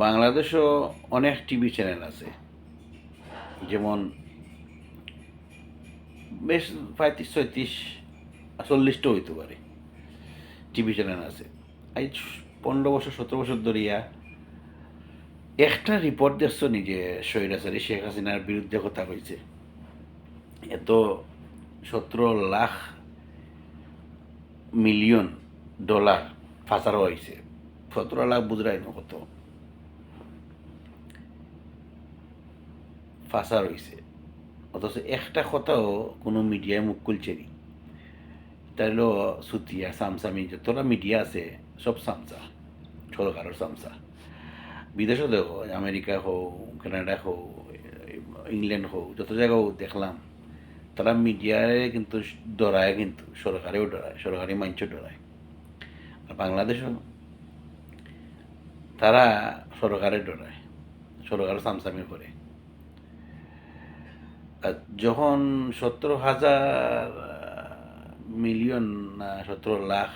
বাংলাদেশও অনেক TV channel আছে, যেমন বেশ 35, 36, 40টা হইতে পারে টিভি চ্যানেল আছে। এই 15 বছর 17 বছর ধরিয়া একটা রিপোর্ট দেখছো নি যে স্বৈরাচারী শেখ হাসিনার বিরুদ্ধে কথা কইছে? এত 17 লাখ মিলিয়ন ডলার ফাঁসার হয়েছে। 17 লাখ বুঝরাই না কত ফাঁসা রয়েছে, অথচ একটা কথাও কোনো মিডিয়ায় মুখ খুলছে নি। তাইলো সুতিয়া সামসামি যতটা মিডিয়া আছে সব সামসা, সরকারের সামসা। বিদেশও দেখো, আমেরিকা হোক, কানাডা হোক, ইংল্যান্ড হোক, যত জায়গাও দেখলাম তারা মিডিয়ায় কিন্তু ডরায়, কিন্তু সরকারেও ডরায়, সরকারি মঞ্চ ডরায়। আর বাংলাদেশও তারা সরকারে ডরায়, সরকার সামসামি করে। আর যখন 17,000 মিলিয়ন না 17 লাখ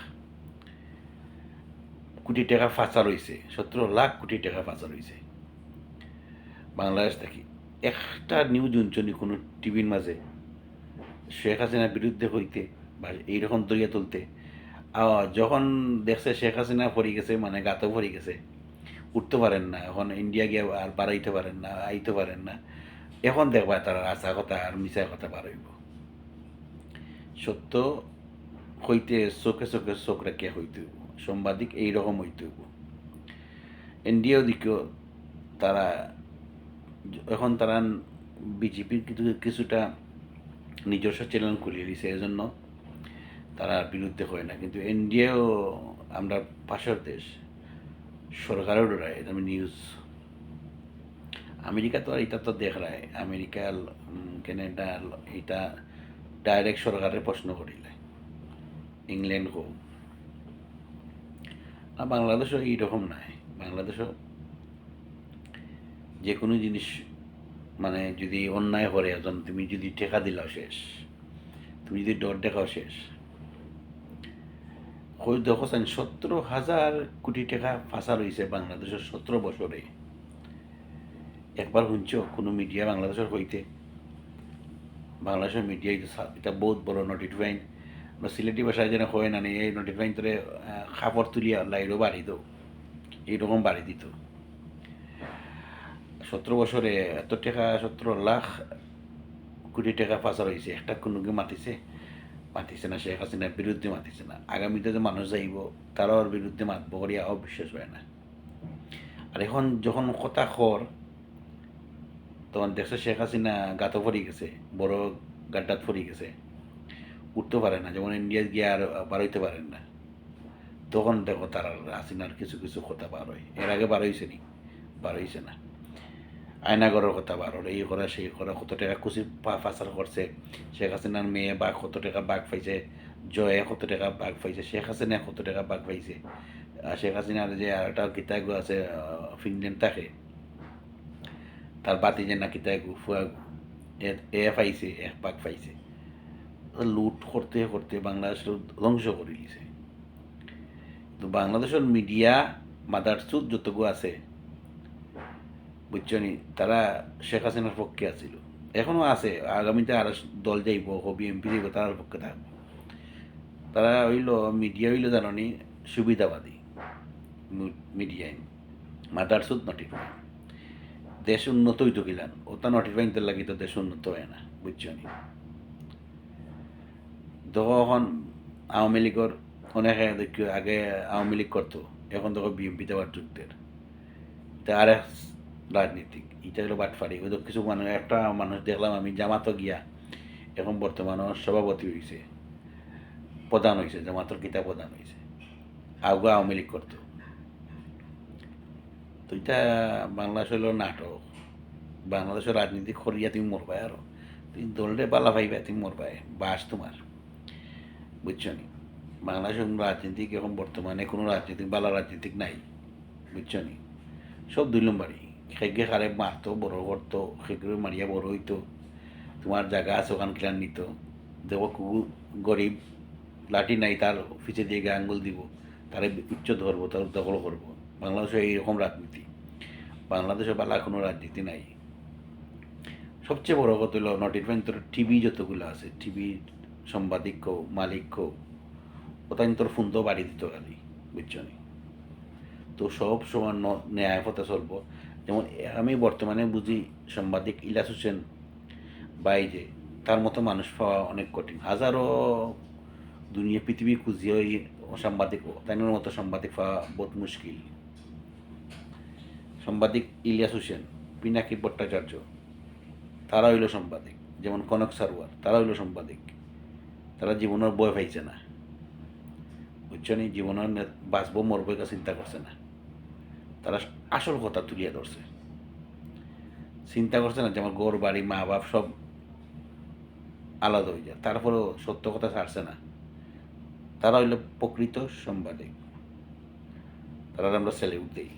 কোটি টাকা ফাঁসা রয়েছে, 17 লাখ কোটি টাকা ফাঁসা রয়েছে বাংলাদেশ থেকে, একটা নিউজ উঞ্চনি কোনো টিভির মাঝে শেখ হাসিনার বিরুদ্ধে হইতে বা এইরকম দরিয়া তুলতে। যখন দেখছে শেখ হাসিনা পড়ে গেছে, মানে গাতে পড়ে গেছে, উঠতে পারেন না, এখন ইন্ডিয়া গিয়ে আর বাড়াইতে পারেন না, আইতে পারেন না, এখন দেখবা তারা আশা কথা আর মিশা কথা বাড়াইব। সত্য হইতে চোখে চোখে চোখ রাখিয়া হইতে হইব, সাংবাদিক এইরকম হইতে হইব। ইন্ডিয়াও দিকেও তারা এখন তারা বিজেপির কিছুটা নিজস্ব চ্যানেল খুলিয়ে দিছে, এজন্য তারা বিরুদ্ধে হয় না। কিন্তু ইন্ডিয়াও আমরা পাশের দেশ, সরকারও ডরায়, আমি নিউজ। আমেরিকা তো আর এটা তো দেখ রায়, আমেরিকা কানাডা এটা ডাইরেক্ট সরকারের প্রশ্ন করিলে, ইংল্যান্ড হোক। আর বাংলাদেশও এইরকম নাই। বাংলাদেশও যে কোনো জিনিস, মানে যদি অন্যায় করে একজন, তুমি যদি টেকা দিলাও শেষ, তুমি যদি ডর দেখাও শেষ। কই দেখছেন 17,000 কোটি টাকা ফাঁসা রয়েছে বাংলাদেশের 17 বছরে। একবার শুনছ কোনো মিডিয়া বাংলাদেশের হইতে? বাংলাদেশের মিডিয়া এটা বহুত বড় নোটিফাইন, সিলেটি ভাষায় যেন হয় না, এই নোটিফাইন তোরে খাপড় তুলিয়া লাইরও বাড়ি দো, এইরকম বাড়ি দিত। 17 বছরে এত টাকা, 17 লাখ কোটি টাকা ফাঁসা রয়েছে, একটা কোনো মাতিছে? মাতিছে না। শেখ হাসিনার বিরুদ্ধে মাতিছে না। আগামীতে যে মানুষ যাইব তারাও ওর বিরুদ্ধে মাতব করিয়া অবিশ্বাস হয় না। আর এখন যখন কথা খর, তখন দেখছে শেখ হাসিনা গাতো ফরি গেছে, বড় গাড্ডাত ফরি গেছে, উঠতে পারে না, যেমন ইন্ডিয়া গিয়ে আর বার হইতে পারেন না। তখন দেখো তারা হাসিনার কিছু কিছু কথা বার হয়। এর আগে বার হয়েছে নি? বার হয়েছে না। আয়নাগরের কথা বার হলো, এই করা সেই করা, কত টাকা কুচি পাচার করছে শেখ হাসিনার মেয়ে, বা কত টাকা বাঘ পাইছে, জয়ে কত টাকা বাঘ পাইছে, শেখ হাসিনা কত টাকা বাঘ পাইছে। শেখ হাসিনার যে আর একটা গীতাগু আছে, ফিনল্যান্ড থাকে, তার বাতি যে না গীতাগু ফুয়াগু, এ পাইছে, এক বাঘ পাইছে। লুট করতে করতে বাংলাদেশ ধ্বংস করে দিছে। তো বাংলাদেশের মিডিয়া মাদারচুদ যতগু আছে, বুঝছো নি, তারা শেখ হাসিনার পক্ষে আছিল, এখনো আছে, আগামীতে আর দল যাইব, বিএনপি যাইব, তার পক্ষে থাকবে। তারা হইল মিডিয়া হইল জানি সুবিধাবাদী মিডিয়ায়, মাদারসুদ নোটিফাই। দেশ উন্নত হইতো কিলান, ওটা নোটিফাইন তো লাগি তো দেশ উন্নত হয় না, বুঝছো নি। তখন আওয়ামী লীগের অনেকে দেখি আগে আওয়ামী লীগ করতো, এখন দেখো বিএনপি দেওয়ার যুদ্ধের, তা আর এক রাজনীতিক, এটা হলো বাটফারি। ওই তো কিছু মানুষ, একটা মানুষ দেখলাম আমি জামাতো গিয়া এখন বর্তমান সভাপতি হয়েছে, প্রধান হয়েছে, জামাতর কিতা প্রধান হয়েছে, আগে আওয়ামী লীগ করতো। তো এটা বাংলাদেশ হইল নাটক। বাংলাদেশের রাজনীতি করিয়া তুমি মরবাই, আরো তুমি দলরে বালা ভাইবা, তুমি মরবাই, বাস তোমার, বুঝছো নি। বাংলাদেশের রাজনীতিক এখন বর্তমানে কোনো রাজনীতিক, বালা রাজনীতিক নাই, বুঝছো নি। সব 2 নম্বরই। সেগে খারে মারতো, বড় করতো, সেগুলো মারিয়া বড় হইতো, তোমার জায়গা আছে ওখান কিলান নিত। দেখো কুকুর গরিব, লাঠি নাই, তার পিছিয়ে দিয়ে আঙ্গুল দিব, তারে উচ্চ ধরবো, তার দখল করবো। বাংলাদেশে এইরকম রাজনীতি। বাংলাদেশে বালা কোনো রাজনীতি নাই। সবচেয়ে বড় কথা হলো নটির ভিতরে টিভি যতগুলো আছে, টিভি সাংবাদিক কো মালিক কো ওটা তোর ফোন তো বাড়ি দিত খালি, বুঝছো নি? তো সব সময় ন্যায় পথে চলবো। যেমন আমি বর্তমানে বুঝি সাংবাদিক ইলিয়াস হোসেন বাইরে, তার মতো মানুষ পাওয়া অনেক কঠিন। হাজারো দুনিয়া পৃথিবী খুঁজিয়ে ওই সাংবাদিক, তাই মতো সাংবাদিক পাওয়া বহুত মুশকিল। সাংবাদিক ইলিয়াস হোসেন, পিনাকি ভট্টাচার্য, তারা হইল সাংবাদিক। যেমন কনক সারওয়ার, তারা হইল সাংবাদিক। তারা জীবনের বয় পাইছে না, বুঝছো নি? জীবনের বাঁচবো মরবো এটা চিন্তা করছে না। তারা আসল কথা তুলিয়া ধরছে, চিন্তা করছে না যে আমার ঘর বাড়ি মা বাপ সব আলাদা হয়ে যায়, তারপরেও সত্য কথা ছাড়ছে না। তারা হইল প্রকৃত সাংবাদিক, তারা আমরা স্যালিউট দিই।